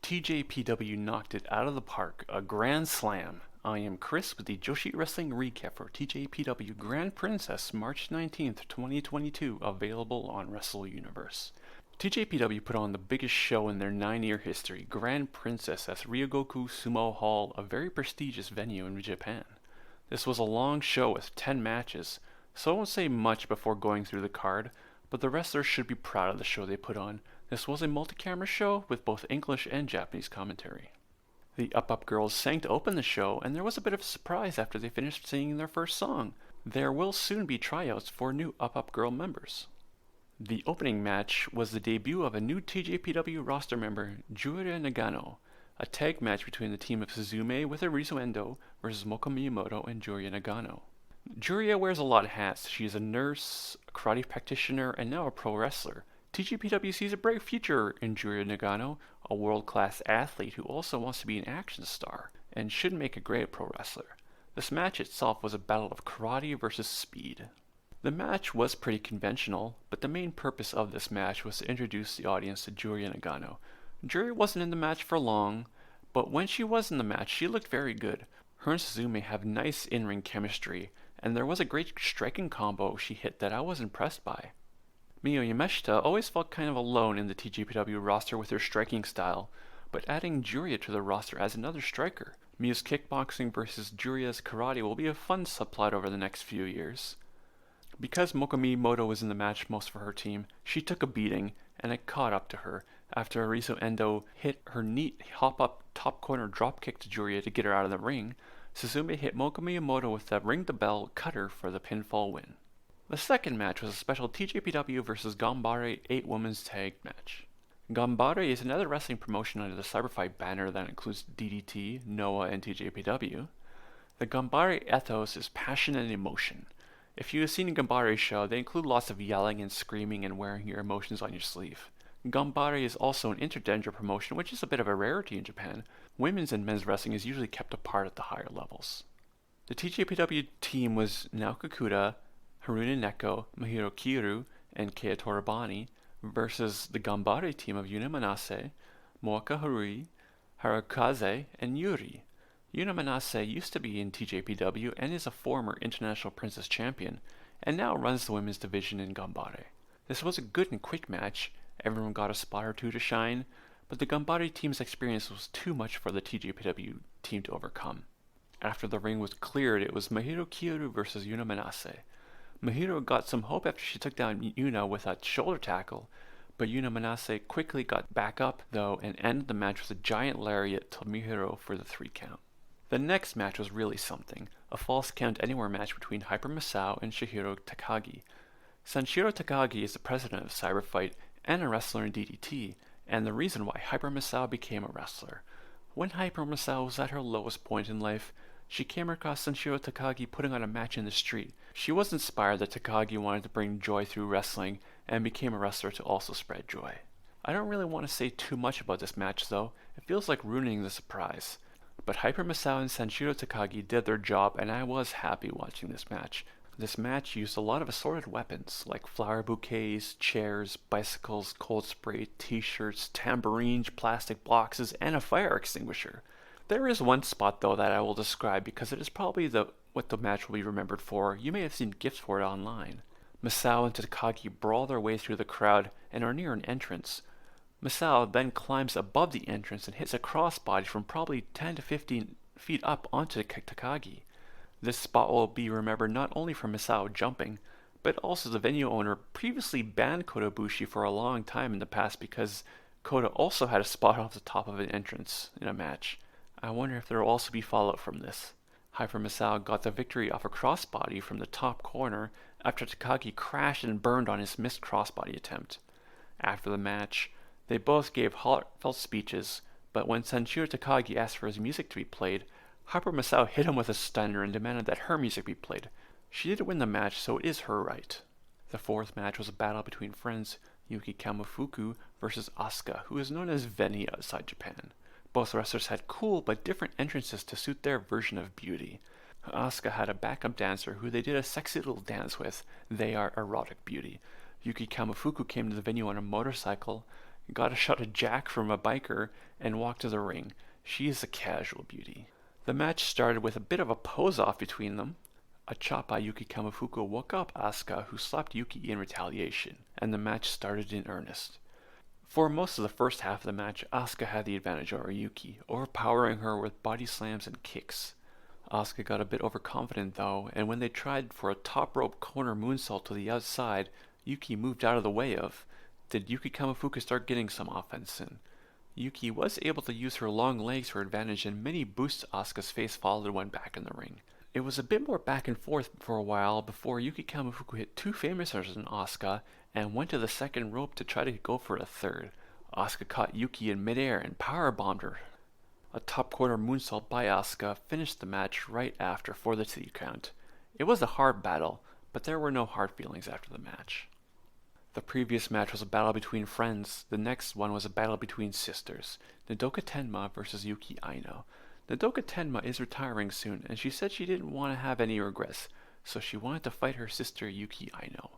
TJPW knocked it out of the park, a grand slam. I am Chris with the Joshi Wrestling recap for TJPW Grand Princess March 19th, 2022, available on Wrestle Universe. TJPW put on the biggest show in their 9-year history, Grand Princess, at Ryogoku Sumo Hall, a very prestigious venue in Japan. This was a long show with 10 matches, so I won't say much before going through the card, but the wrestlers should be proud of the show they put on. This was a multi-camera show with both English and Japanese commentary. The Up girls sang to open the show, and there was a bit of a surprise after they finished singing their first song. There will soon be tryouts for new Up girl members. The opening match was the debut of a new TJPW roster member, Juria Nagano, a tag match between the team of Suzume with Arizo Endo versus Moko Miyamoto and Juria Nagano. Juria wears a lot of hats. She is a nurse, a karate practitioner, and now a pro wrestler. TJPW sees a bright future in Juria Nagano, a world-class athlete who also wants to be an action star, and should make a great pro wrestler. This match itself was a battle of karate versus speed. The match was pretty conventional, but the main purpose of this match was to introduce the audience to Juria Nagano. Juria wasn't in the match for long, but when she was in the match, she looked very good. Her and Suzume have nice in-ring chemistry, and there was a great striking combo she hit that I was impressed by. Miyo Yamashita always felt kind of alone in the TJPW roster with her striking style, but adding Juria to the roster as another striker, Miyo's kickboxing versus Juria's karate will be a fun subplot over the next few years. Because Moko Miyamoto was in the match most for her team, she took a beating, and it caught up to her after Arizo Endo hit her neat hop-up top corner dropkick to Juria to get her out of the ring. Suzume hit Moko Miyamoto with the ring the bell cutter for the pinfall win. The second match was a special TJPW vs. Gombari 8-women's tag match. Gombari is another wrestling promotion under the Cyberfight banner that includes DDT, Noah, and TJPW. The Gombari ethos is passion and emotion. If you have seen a Gombari show, they include lots of yelling and screaming and wearing your emotions on your sleeve. Gombari is also an intergender promotion, which is a bit of a rarity in Japan. Women's and men's wrestling is usually kept apart at the higher levels. The TJPW team was Naoka Kuda, Haruna Neko, Mahirokiru, and Kei Toribani versus the Gombari team of Yunamenase, Moaka Harui, Harukaze, and Yuri. Yunamenase used to be in TJPW and is a former International Princess Champion, and now runs the women's division in Gombari. This was a good and quick match. Everyone got a spot or two to shine, but the Gombari team's experience was too much for the TJPW team to overcome. After the ring was cleared, it was Mahirokiru versus Yunamenase. Mahiro got some hope after she took down Yuna with a shoulder tackle, but Yunamenase quickly got back up, though, and ended the match with a giant lariat to Mahiro for the 3 count. The next match was really something, a false count anywhere match between Hyper Masao and Shihiro Takagi. Sanshiro Takagi is the president of Cyberfight and a wrestler in DDT, and the reason why Hyper Masao became a wrestler. When Hyper Masao was at her lowest point in life, she came across Sanshiro Takagi putting on a match in the street. She was inspired that Takagi wanted to bring joy through wrestling and became a wrestler to also spread joy. I don't really want to say too much about this match though, it feels like ruining the surprise. But Hyper Masao and Sanshiro Takagi did their job and I was happy watching this match. This match used a lot of assorted weapons like flower bouquets, chairs, bicycles, cold spray, t-shirts, tambourines, plastic boxes, and a fire extinguisher. There is one spot though that I will describe because it is probably what the match will be remembered for. You may have seen gifs for it online. Masao and Takagi brawl their way through the crowd and are near an entrance. Masao then climbs above the entrance and hits a crossbody from probably 10 to 15 feet up onto Takagi. This spot will be remembered not only for Masao jumping, but also the venue owner previously banned Kota Ibushi for a long time in the past because Kota also had a spot off the top of an entrance in a match. I wonder if there will also be fallout from this. Hyper Masao got the victory off a crossbody from the top corner after Takagi crashed and burned on his missed crossbody attempt. After the match, they both gave heartfelt speeches, but when Sanshiro Takagi asked for his music to be played, Hyper Masao hit him with a stunner and demanded that her music be played. She did win the match, so it is her right. The fourth match was a battle between friends Yuki Kamifuku versus Asuka, who is known as Veni outside Japan. Both wrestlers had cool but different entrances to suit their version of beauty. Asuka had a backup dancer who they did a sexy little dance with. They are erotic beauty. Yuki Kamifuku came to the venue on a motorcycle. got a shot of Jack from a biker, and walked to the ring. She is a casual beauty. The match started with a bit of a pose-off between them. A chop by Yuki Kamifuku woke up Asuka, who slapped Yuki in retaliation, and the match started in earnest. For most of the first half of the match, Asuka had the advantage over Yuki, overpowering her with body slams and kicks. Asuka got a bit overconfident though, and when they tried for a top rope corner moonsault to the outside, Yuki moved out of the way of, did Yuki Kamifuku start getting some offense in. Yuki was able to use her long legs for advantage, and many boosts to Asuka's face followed and went back in the ring. It was a bit more back and forth for a while before Yuki Kamifuku hit two famouses on Asuka and went to the second rope to try to go for a third. Asuka caught Yuki in midair and powerbombed her. A top corner moonsault by Asuka finished the match right after for the 2 count. It was a hard battle, but there were no hard feelings after the match. The previous match was a battle between friends. The next one was a battle between sisters, Nodoka Tenma versus Yuki Aino. Nodoka Tenma is retiring soon, and she said she didn't want to have any regrets, so she wanted to fight her sister Yuki Aino.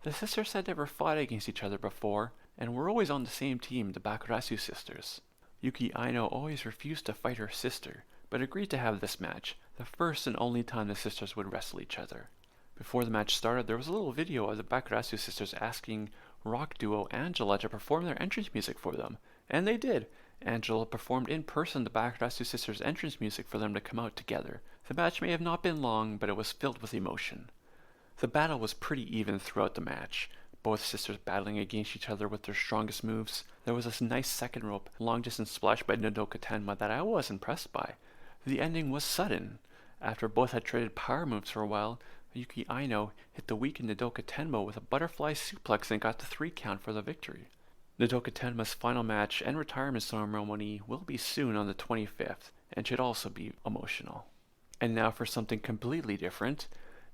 The sisters had never fought against each other before, and were always on the same team, the Bakurasu sisters. Yuki Aino always refused to fight her sister, but agreed to have this match, the first and only time the sisters would wrestle each other. Before the match started, there was a little video of the Bakurasu sisters asking rock duo Angela to perform their entrance music for them, and they did. Angela performed in person the Bakurasu sisters' entrance music for them to come out together. The match may have not been long, but it was filled with emotion. The battle was pretty even throughout the match, both sisters battling against each other with their strongest moves. There was this nice second rope, long distance splash by Nodoka Tenma that I was impressed by. The ending was sudden. After both had traded power moves for a while, Yuki Aino hit the weakened Nodoka Tenma with a butterfly suplex and got the 3 count for the victory. Nodoka Tenma's final match and retirement ceremony will be soon on the 25th, and should also be emotional. And now for something completely different,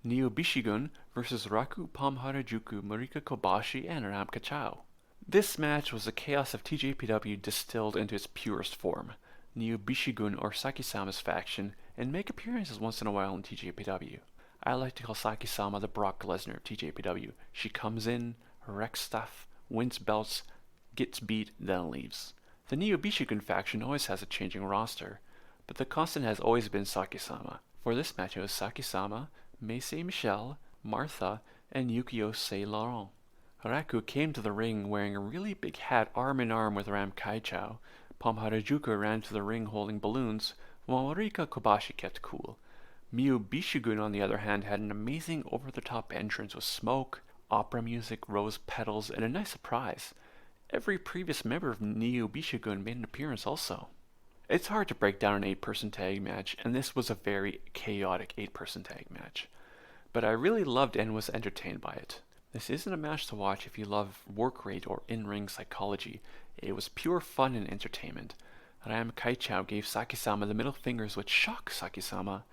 Neo Bishigun vs Raku Palm Harajuku, Marika Kobashi, and Ram Kachao. This match was the chaos of Tjpw distilled into its purest form. Neo Bishigun, or Saki-sama's faction, and make appearances once in a while in Tjpw. I like to call Saki-sama the Brock Lesnar of Tjpw. She comes in, wrecks stuff, wins belts, gets beat, then leaves. The Neo Bishigun faction always has a changing roster, but the constant has always been Saki-sama. For this match it was Saki-sama, Maisei Michelle, Martha, and Yukio Saint Laurent. Raku came to the ring wearing a really big hat arm in arm with Ram Kaichou. Palm Harajuku ran to the ring holding balloons, while Marika Kobashi kept cool. Neo Bishigun, on the other hand, had an amazing over-the-top entrance with smoke, opera music, rose petals, and a nice surprise. Every previous member of Neo Bishigun made an appearance also. It's hard to break down an 8-person tag match, and this was a very chaotic 8-person tag match. But I really loved and was entertained by it. This isn't a match to watch if you love work rate or in-ring psychology. It was pure fun and entertainment. Ram Kaichou gave Saki-sama the middle fingers, which shocked Saki-sama.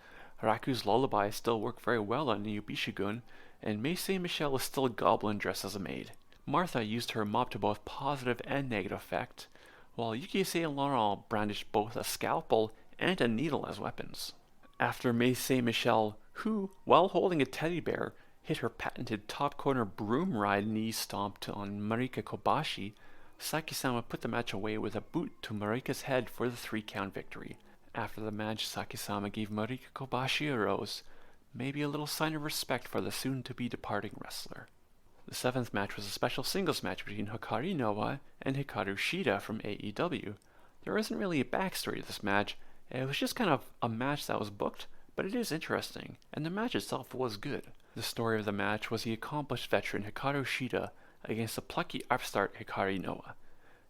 Raku's lullaby still worked very well on Neo Bishigun, and Maisei Michelle is still a goblin dressed as a maid. Martha used her mop to both positive and negative effect, while Yukio Saint Laurent brandished both a scalpel and a needle as weapons. After Maisei Michelle, who, while holding a teddy bear, hit her patented top corner broom ride knee stomp on Marika Kobashi, Saki-sama put the match away with a boot to Marika's head for the 3 count victory. After the match, Saki-sama gave Marika Kobashi a rose, maybe a little sign of respect for the soon-to-be departing wrestler. The 7th match was a special singles match between Hikari Noa and Hikaru Shida from AEW. There isn't really a backstory to this match. It was just kind of a match that was booked, but it is interesting, and the match itself was good. The story of the match was the accomplished veteran Hikaru Shida against the plucky upstart Hikari Noa.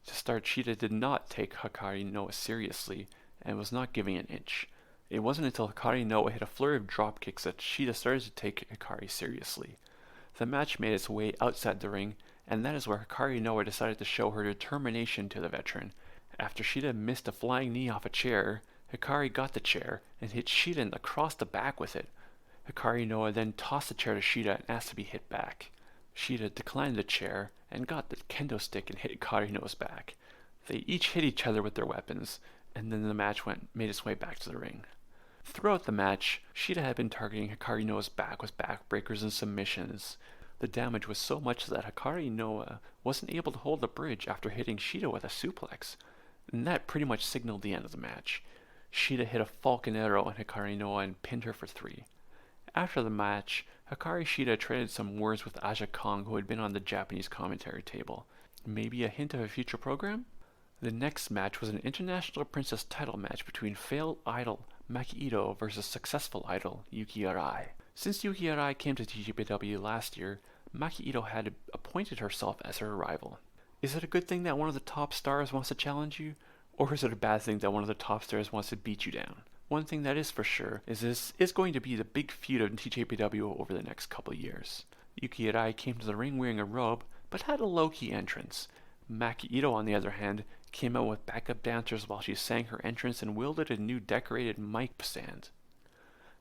To start, Shida did not take Hikari Noa seriously and was not giving an inch. It wasn't until Hikari Noa hit a flurry of drop kicks that Shida started to take Hikari seriously. The match made its way outside the ring, and that is where Hikari Noa decided to show her determination to the veteran. After Shida missed a flying knee off a chair, Hikari got the chair and hit Shida across the back with it. Hikari Noa then tossed the chair to Shida and asked to be hit back. Shida declined the chair and got the kendo stick and hit Hikari Noa's back. They each hit each other with their weapons, and then the match made its way back to the ring. Throughout the match, Shida had been targeting Hikari Noa's back with backbreakers and submissions. The damage was so much that Hikari Noa wasn't able to hold the bridge after hitting Shida with a suplex, and that pretty much signaled the end of the match. Shida hit a Falcon Arrow on Hikari Noa and pinned her for 3. After the match, Hikari Shida traded some words with Aja Kong, who had been on the Japanese commentary table. Maybe a hint of a future program? The next match was an International Princess title match between failed idol Maki Ito versus successful idol Yuki Arai. Since Yuki Arai came to Tjpw last year, Maki Ito had appointed herself as her rival. Is it a good thing that one of the top stars wants to challenge you? Or is it a bad thing that one of the top stars wants to beat you down? One thing that is for sure is this is going to be the big feud of Tjpw over the next couple of years. Yuki Arai came to the ring wearing a robe, but had a low-key entrance. Maki Ito, on the other hand, came out with backup dancers while she sang her entrance and wielded a new decorated mic stand.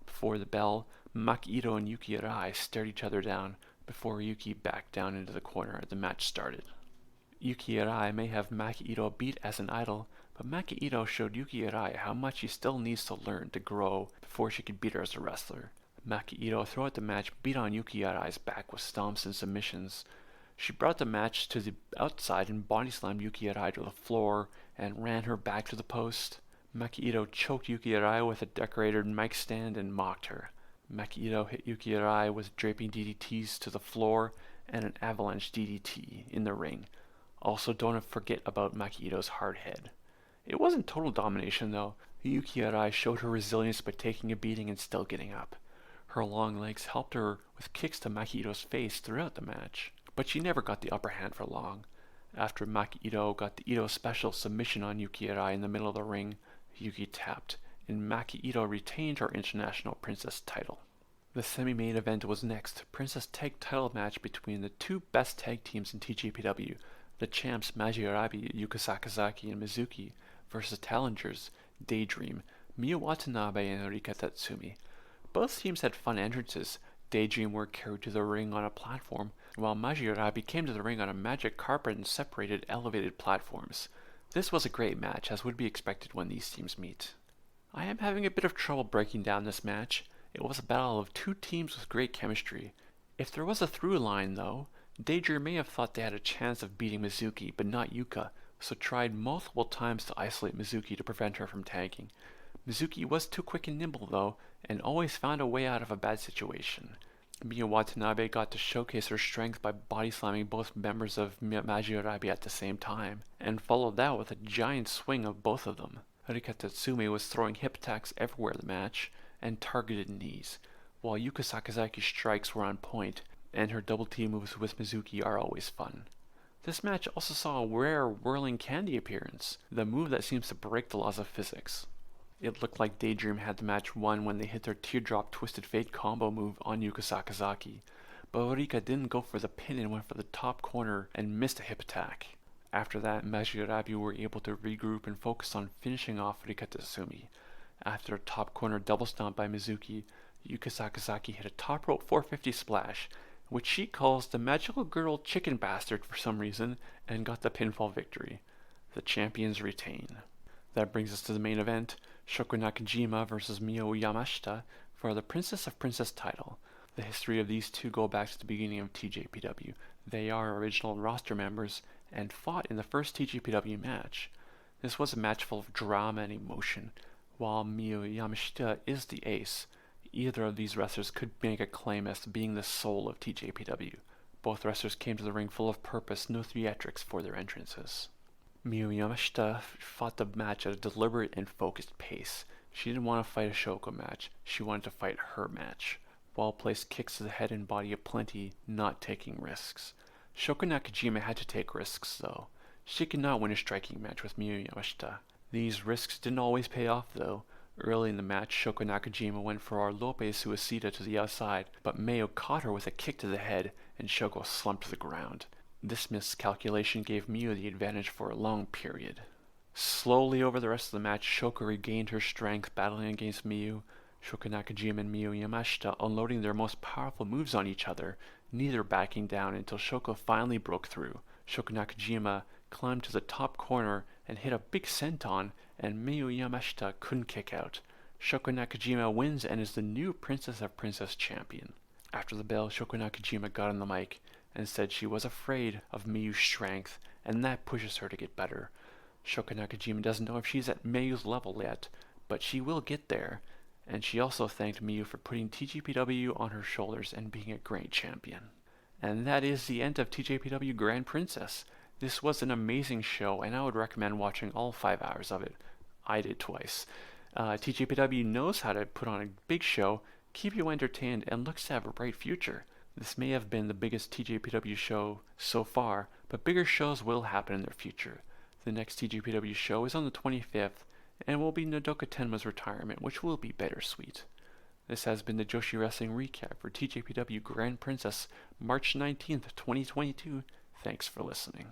Before the bell, Maki Ito and Yuki Arai stared each other down before Yuki backed down into the corner as the match started. Yuki Arai may have Maki Ito beat as an idol, but Maki Ito showed Yuki Arai how much she still needs to learn to grow before she could beat her as a wrestler. Maki Ito, throughout the match, beat on Yuki Arai's back with stomps and submissions. She brought the match to the outside and body slammed Yuki Arai to the floor and ran her back to the post. Maki Ito choked Yuki Arai with a decorated mic stand and mocked her. Maki Ito hit Yuki Arai with draping DDTs to the floor and an avalanche DDT in the ring. Also, don't forget about Maki Ito's hard head. It wasn't total domination though. Yuki Arai showed her resilience by taking a beating and still getting up. Her long legs helped her with kicks to Maki Ito's face throughout the match, but she never got the upper hand for long. After Maki Ito got the Ito special submission on Yuki Arai in the middle of the ring, Yuki tapped, and Maki Ito retained her International Princess title. The semi-main event was next, Princess Tag title match between the two best tag teams in TJPW, the champs Majirabi, Yuka Sakazaki, and Mizuki, versus challengers Daydream, Miya Watanabe, and Enriquezumi. Both teams had fun entrances. Daydream were carried to the ring on a platform, while Majirabi came to the ring on a magic carpet and separated elevated platforms. This was a great match, as would be expected when these teams meet. I am having a bit of trouble breaking down this match. It was a battle of two teams with great chemistry. If there was a through line, though, Daydream may have thought they had a chance of beating Mizuki, but not Yuka, so tried multiple times to isolate Mizuki to prevent her from tagging. Mizuki was too quick and nimble, though, and always found a way out of a bad situation. Miya Watanabe got to showcase her strength by body slamming both members of Majirabi at the same time, and followed that with a giant swing of both of them. Enriquezumi was throwing hip attacks everywhere in the match, and targeted knees, while Yuka Sakazaki's strikes were on point, and her double T moves with Mizuki are always fun. This match also saw a rare whirling candy appearance, the move that seems to break the laws of physics. It looked like Daydream had the match won when they hit their teardrop twisted fate combo move on Yuka Sakazaki, but Rika didn't go for the pin and went for the top corner and missed a hip attack. After that, Majirabi were able to regroup and focus on finishing off Enriquezumi. After a top corner double stomp by Mizuki, Yuka Sakazaki hit a top rope 450 splash, which she calls the magical girl chicken bastard for some reason, and got the pinfall victory. The champions retain. That brings us to the main event, Shoko Nakajima versus Mio Yamashita for the Princess of Princess title. The history of these two go back to the beginning of TJPW. They are original roster members and fought in the first TJPW match. This was a match full of drama and emotion. While Mio Yamashita is the ace, either of these wrestlers could make a claim as to being the soul of TJPW. Both wrestlers came to the ring full of purpose, no theatrics for their entrances. Mio Yamashita fought the match at a deliberate and focused pace. She didn't want to fight a Shoko match, she wanted to fight her match. Well-placed kicks to the head and body aplenty, not taking risks. Shoko Nakajima had to take risks, though. She could not win a striking match with Mio Yamashita. These risks didn't always pay off, though. Early in the match, Shoko Nakajima went for our Lope Suicida to the outside, but Mayo caught her with a kick to the head, and Shoko slumped to the ground. This miscalculation gave Mio the advantage for a long period. Slowly over the rest of the match, Shoko regained her strength, battling against Mio. Shoko Nakajima and Mio Yamashita unloading their most powerful moves on each other, neither backing down until Shoko finally broke through. Shoko Nakajima climbed to the top corner and hit a big senton, and Mio Yamashita couldn't kick out. Shoko Nakajima wins and is the new Princess of Princess champion. After the bell, Shoko Nakajima got on the mic and said she was afraid of Miyu's strength, and that pushes her to get better. Shoko Nakajima doesn't know if she's at Miyu's level yet, but she will get there, and she also thanked Miyu for putting TJPW on her shoulders and being a great champion. And that is the end of TJPW Grand Princess. This was an amazing show, and I would recommend watching all 5 hours of it. I did twice. TJPW knows how to put on a big show, keep you entertained, and looks to have a bright future. This may have been the biggest TJPW show so far, but bigger shows will happen in their future. The next TJPW show is on the 25th, and will be Nodoka Tenma's retirement, which will be bittersweet. This has been the Joshi Wrestling Recap for TJPW Grand Princess, March 19th, 2022. Thanks for listening.